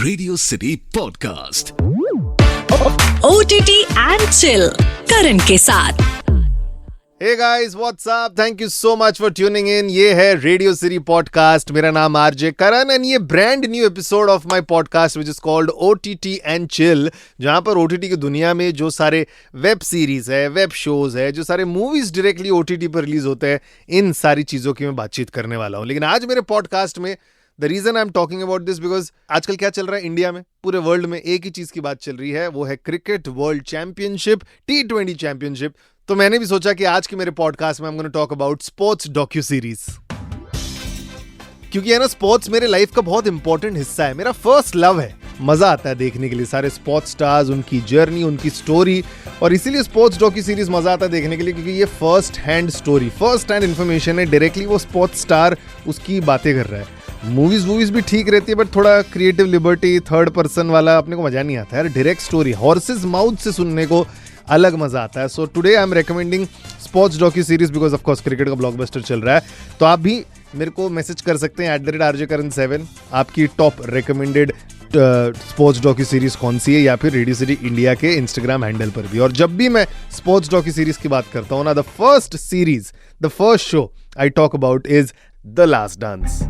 Radio city podcast OTT and chill Karan के साथ। Hey guys, what's up? Thank you so much for tuning in. ये है radio city podcast. मेरा नाम RJ Karan and ये brand new episode of my podcast which is called OTT and chill, जहां पर OTT की दुनिया में जो सारे वेब सीरीज है, वेब शोज है, जो सारे मूवीज डायरेक्टली OTT पर रिलीज होते हैं, इन सारी चीजों की मैं बातचीत करने वाला हूँ। लेकिन आज मेरे पॉडकास्ट में the reason I am talking about this because आजकल क्या चल रहा है इंडिया में, पूरे वर्ल्ड में एक ही चीज की बात चल रही है, वो है cricket world championship, T20 championship. तो मैंने भी सोचा कि आज के मेरे पॉडकास्ट में I am gonna talk about sports docu series, क्योंकि है ना, स्पोर्ट्स मेरे लाइफ का बहुत इंपॉर्टेंट हिस्सा है, मेरा फर्स्ट लव है। मजा आता है देखने के लिए सारे स्पोर्ट्स स्टार्स, उनकी जर्नी, उनकी स्टोरी, और इसीलिए स्पोर्ट्स डॉक्यू सीरीज मजा आता है देखने के लिए, क्योंकि ये first hand story, first hand information है, डायरेक्टली वो स्पोर्ट्स स्टार उसकी बातें कर रहा है। मूवीज भी ठीक रहती है, बट थोड़ा क्रिएटिव लिबर्टी, थर्ड पर्सन वाला अपने को मजा नहीं आता यार। डायरेक्ट स्टोरी हॉर्सेस माउथ से सुनने को अलग मजा आता है। So today I am recommending sports docu series because of course cricket का ब्लॉकबस्टर चल रहा है। तो आप भी मेरे को मैसेज कर सकते हैं @RJKaran7 आपकी top recommended sports docu series कौन सी है, या फिर रेडियो सिटी इंडिया के इंस्टाग्राम हैंडल पर भी। और जब भी मैं स्पोर्ट्स डॉक्यू सीरीज की बात करता हूँ ना, the first series, the first show I talk about is the last dance.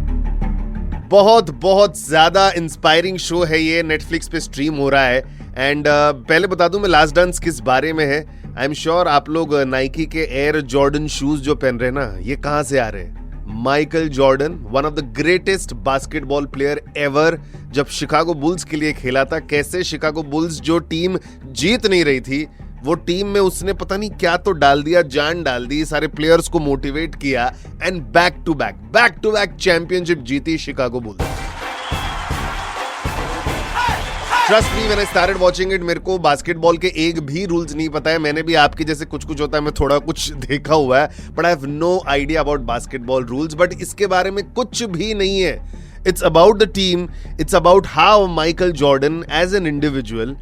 बहुत ज्यादा इंस्पायरिंग शो है ये, नेटफ्लिक्स पे स्ट्रीम हो रहा है। एंड पहले बता दूं मैं लास्ट डांस किस बारे में है। आई एम श्योर आप लोग नाइकी के एयर जॉर्डन शूज जो पहन रहे हैं ना, ये कहां से आ रहे हैं? Michael Jordan, one of the greatest basketball player ever, जब शिकागो बुल्स के लिए खेला था, कैसे शिकागो बुल्स जो टीम जीत नहीं रही थी, वो टीम में उसने पता नहीं क्या तो डाल दिया, जान डाल दी, सारे प्लेयर्स को मोटिवेट किया and back to back championship जीती Chicago Bulls. Trust me, when I started watching it, मेरे को बास्केटबॉल के एक भी रूल्स नहीं पता है। मैंने भी आपके जैसे कुछ होता है, मैं थोड़ा कुछ देखा हुआ है, but I have no idea about basketball rules. But इसके बारे में कुछ भी नहीं है। It's about the team, it's about how Michael Jordan as an individual,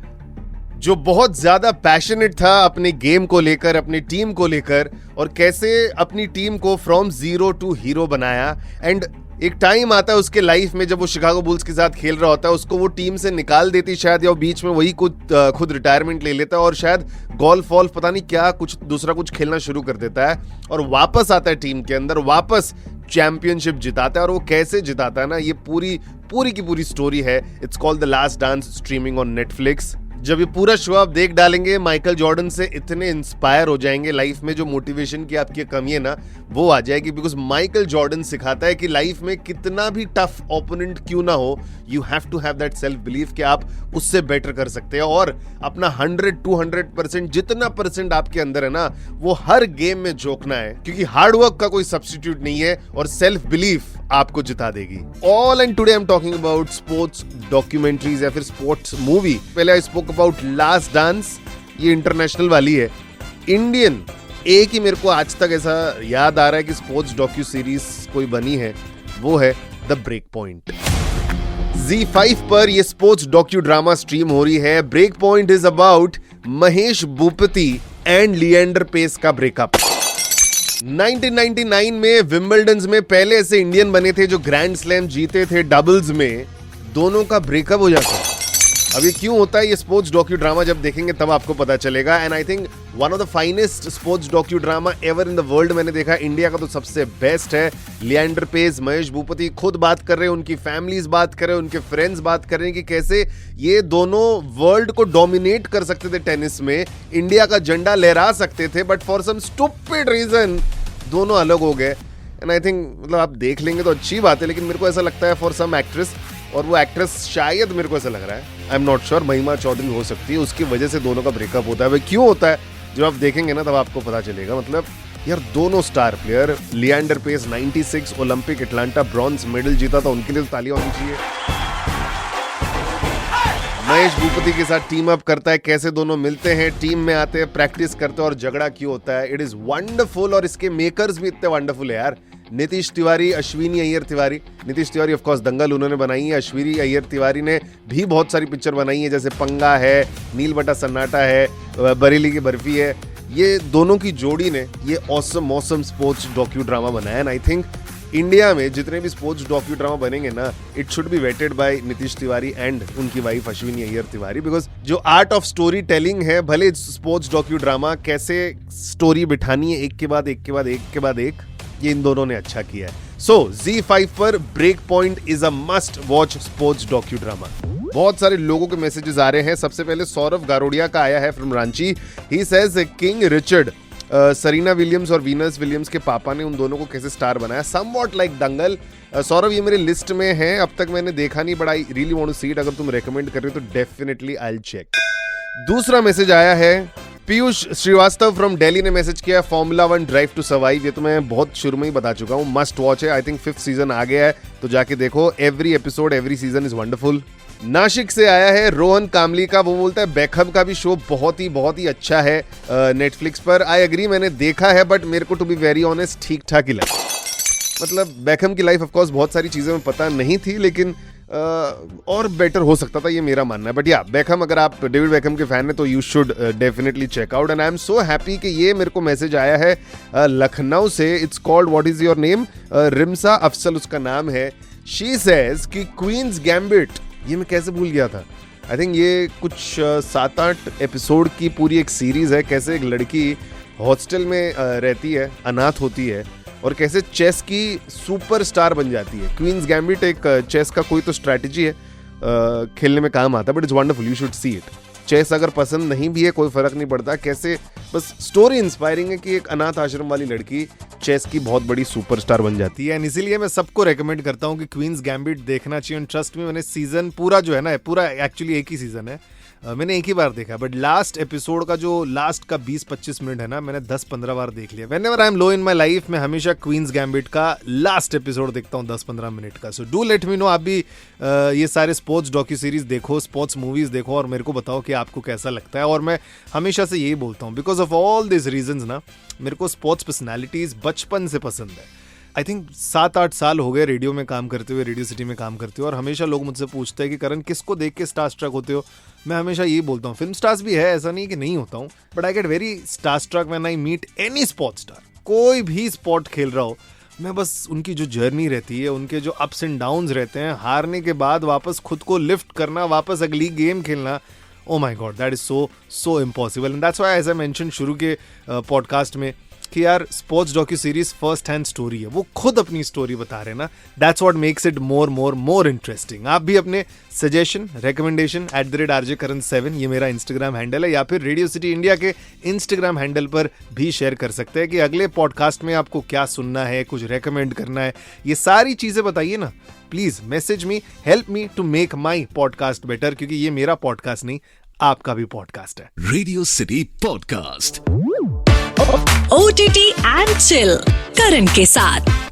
जो बहुत ज्यादा पैशनेट था अपने गेम को लेकर, अपनी टीम को लेकर, और कैसे अपनी टीम को फ्रॉम जीरो टू हीरो बनाया। एंड एक टाइम आता है उसके लाइफ में जब वो शिकागो बुल्स के साथ खेल रहा होता है, उसको वो टीम से निकाल देती शायद, या बीच में वही खुद रिटायरमेंट ले लेता है और शायद गोल्फ वॉल्फ पता नहीं क्या दूसरा कुछ खेलना शुरू कर देता है, और वापस आता है टीम के अंदर, वापस चैंपियनशिप जिताता है। और वो कैसे जिताता है ना, ये पूरी की पूरी स्टोरी है। It's called the last dance, streaming on Netflix. जब ये पूरा शो आप देख डालेंगे, माइकल जॉर्डन से इतने इंस्पायर हो जाएंगे, लाइफ में जो मोटिवेशन की आपकी कमी है ना, वो आ जाएगी। बिकॉज माइकल जॉर्डन सिखाता है कि लाइफ में कितना भी टफ ओपोनेंट क्यों ना हो, you have to have that self belief कि आप उससे बेटर कर सकते हैं, और अपना 100-200% जितना परसेंट आपके अंदर है ना, वो हर गेम में झोंकना है, क्योंकि हार्डवर्क का कोई सब्स्टिट्यूट नहीं है, और सेल्फ बिलीफ आपको जिता देगी। All and today I am talking about sports documentaries या फिर स्पोर्ट्स मूवी। पहले I spoke about last dance, ये इंटरनेशनल वाली है। इंडियन एक ही मेरे को आज तक ऐसा याद आ रहा है कि स्पोर्ट्स डॉक्यू सीरीज कोई बनी है, वो है द ब्रेक पॉइंट। Z5 पर ये स्पोर्ट्स डॉक्यू ड्रामा स्ट्रीम हो रही है। Break point is about Mahesh Bhupathi and Leander Paes का ब्रेकअप। 1999 में विंबलडन में पहले ऐसे इंडियन बने थे जो ग्रैंड स्लैम जीते थे डबल्स में, दोनों का ब्रेकअप हो जाता है। अब ये क्यों होता है, ये स्पोर्ट्स डॉक्यू ड्रामा जब देखेंगे तब आपको पता चलेगा। And I think one of the finest sports docu drama ever in the world मैंने देखा। इंडिया का तो सबसे बेस्ट है। लिएंडर पेस, महेश भूपति खुद बात कर रहे हैं, उनकी फैमिलीज बात कर रहे हैं, उनके फ्रेंड्स बात कर रहे हैं कि कैसे ये दोनों वर्ल्ड को डोमिनेट कर सकते थे टेनिस में, इंडिया का झंडा लहरा सकते थे, but for some stupid reason दोनों अलग हो गए। एंड आई थिंक मतलब आप देख लेंगे तो अच्छी बात है, लेकिन मेरे को ऐसा लगता है फॉर सम एक्ट्रेस, और वो एक्ट्रेस शायद मेरे को ऐसा लग रहा है, आई एम नॉट श्योर, महिमा चौधरी हो सकती है, उसकी वजह से दोनों का ब्रेकअप होता है। वह क्यों होता है, जब आप देखेंगे ना तब आपको पता चलेगा। मतलब यार, दोनों star player, Leander Paes 96 Olympic Atlanta bronze medal जीता था, उनके लिए तो तालियां होनी चाहिए। महेश भूपति के साथ टीम अप करता है, कैसे दोनों मिलते हैं, टीम में आते हैं, प्रैक्टिस करते हैं, और झगड़ा क्यों होता है। इट इज वंडरफुल, और इसके मेकर्स भी इतने वंडरफुल है यार। नीतीश तिवारी, अश्विनी अय्यर तिवारी। नीतीश तिवारी ऑफ कोर्स दंगल उन्होंने बनाई है, अश्विनी अय्यर तिवारी ने भी बहुत सारी पिक्चर बनाई है, जैसे पंगा है, नील बटा सन्नाटा है, बरेली की बर्फी है। ये दोनों की जोड़ी ने ये ऑसम स्पोर्ट्स डॉक्यू ड्रामा बनाया, एंड आई थिंक इंडिया में जितने भी स्पोर्ट्स डॉक्यू ड्रामा बनेंगे ना, it should be waited by Nitesh Tiwari and उनकी वाइफ अश्विनी अय्यर तिवारी, बिकॉज जो आर्ट ऑफ स्टोरी टेलिंग है, भले स्पोर्ट्स डॉक्यू ड्रामा कैसे स्टोरी बिठानी है एक के बाद एक, ये इन दोनों ने अच्छा किया है। सो ZEE5 पर break point is a must watch sports docu drama. बहुत सारे लोगों के मैसेजेस आ रहे हैं। सबसे पहले सौरभ गारोडिया का आया है from Ranchi. He says King Richard, Serena Williams और वीनस विलियम्स के पापा ने उन दोनों को कैसे स्टार बनाया, समवॉट लाइक दंगल। सौरभ, ये मेरे लिस्ट में है, अब तक मैंने देखा नहीं, but I really want to see it. अगर तुम रेकमेंड कर रहे हो तो डेफिनेटली आई विल चेक। दूसरा मैसेज आया है पीयूष श्रीवास्तव फ्रॉम दिल्ली ने मैसेज किया, फॉर्मूला 1 ड्राइव टू सर्वाइव। ये तो मैं बहुत शुरू में ही बता चुका हूँ, मस्ट वॉच है। आई थिंक 5th सीजन आ गया है, तो जाके देखो। Every episode every season is wonderful. Nashik से आया है रोहन कामली का, वो बोलता है बेकहम का भी शो बहुत ही अच्छा है नेटफ्लिक्स पर। आई एग्री, मैंने देखा है, बट मेरे को टू बी वेरी ऑनेस्ट ठीक ठाक ही लगा। मतलब बेकहम की लाइफ ऑफ कोर्स बहुत सारी चीजें में पता नहीं थी, लेकिन और बेटर हो सकता था, ये मेरा मानना है। बट या बेकहम, अगर आप डेविड बेकहम के फैन हैं तो you should definitely check out. And I am so happy कि ये मेरे को मैसेज आया है लखनऊ से। It's called what is your name, Rimsa Afsal उसका नाम है। शी सेज कि क्वींस गैम्बिट, ये मैं कैसे भूल गया था। आई थिंक ये कुछ 7-8 एपिसोड की पूरी एक सीरीज है, कैसे एक लड़की हॉस्टल में रहती है, अनाथ होती है, और कैसे चेस की सुपरस्टार बन जाती है। क्वींस गैम्बिट एक चेस का कोई तो स्ट्रैटेजी है, खेलने में काम आता है, but it's wonderful, you should see it. Chess अगर पसंद नहीं भी है कोई फर्क नहीं पड़ता, कैसे बस स्टोरी इंस्पायरिंग है कि एक अनाथ आश्रम वाली लड़की चेस की बहुत बड़ी सुपरस्टार बन जाती है। एंड इसीलिए मैं सबको रेकमेंड करता हूँ कि क्वींस गैम्बिट देखना चाहिए। एंड ट्रस्ट में, मैंने सीजन पूरा जो है ना, पूरा एक्चुअली एक ही सीजन है, मैंने एक ही बार देखा, बट लास्ट एपिसोड का जो लास्ट का 20-25 मिनट है ना, मैंने 10-15 बार देख लिया। Whenever I am low in my life, मैं हमेशा क्वींस गैम्बिट का लास्ट एपिसोड देखता हूँ 10-15 मिनट का। So do let me know, आप भी ये सारे स्पोर्ट्स डॉक्यू सीरीज देखो, स्पोर्ट्स मूवीज देखो, और मेरे को बताओ कि आपको कैसा लगता है। और मैं हमेशा से यही बोलता हूँ, because of all this reasons ना, मेरे को स्पोर्ट्स पर्सनैलिटीज बचपन से पसंद है। आई थिंक 7-8 साल हो गए रेडियो में काम करते हुए, रेडियो सिटी में काम करते हुए, और हमेशा लोग मुझसे पूछते हैं कि करण किसको देख के स्टार स्ट्रक होते हो। मैं हमेशा यही बोलता हूँ, फिल्म स्टार्स भी है, ऐसा नहीं कि नहीं होता हूँ, but I get very star struck when I meet any sports star. कोई भी स्पोर्ट खेल रहा हो, मैं बस उनकी जो जर्नी रहती है, उनके जो अप्स एंड डाउन्स रहते हैं, हारने के बाद वापस खुद को लिफ्ट करना, वापस अगली गेम खेलना, oh my god, that is so impossible. And that's why, as I mentioned शुरू के पॉडकास्ट में, कि यार sports docu series first hand story है, वो खुद अपनी स्टोरी बता रहे हैं ना, that's what makes it more interesting. आप भी अपने सजेशन, रिकमेंडेशन @RJKaran7, ये मेरा इंस्टाग्राम हैंडल है, या फिर रेडियो सिटी इंडिया के इंस्टाग्राम हैंडल पर भी शेयर कर सकते हैं कि अगले पॉडकास्ट में आपको क्या सुनना है, कुछ रेकमेंड करना है, ये सारी चीजें बताइए ना। Please message me, help me to make my podcast better, क्योंकि ये मेरा पॉडकास्ट नहीं, आपका भी पॉडकास्ट है। Radio city podcast, OTT and chill, Karan के साथ।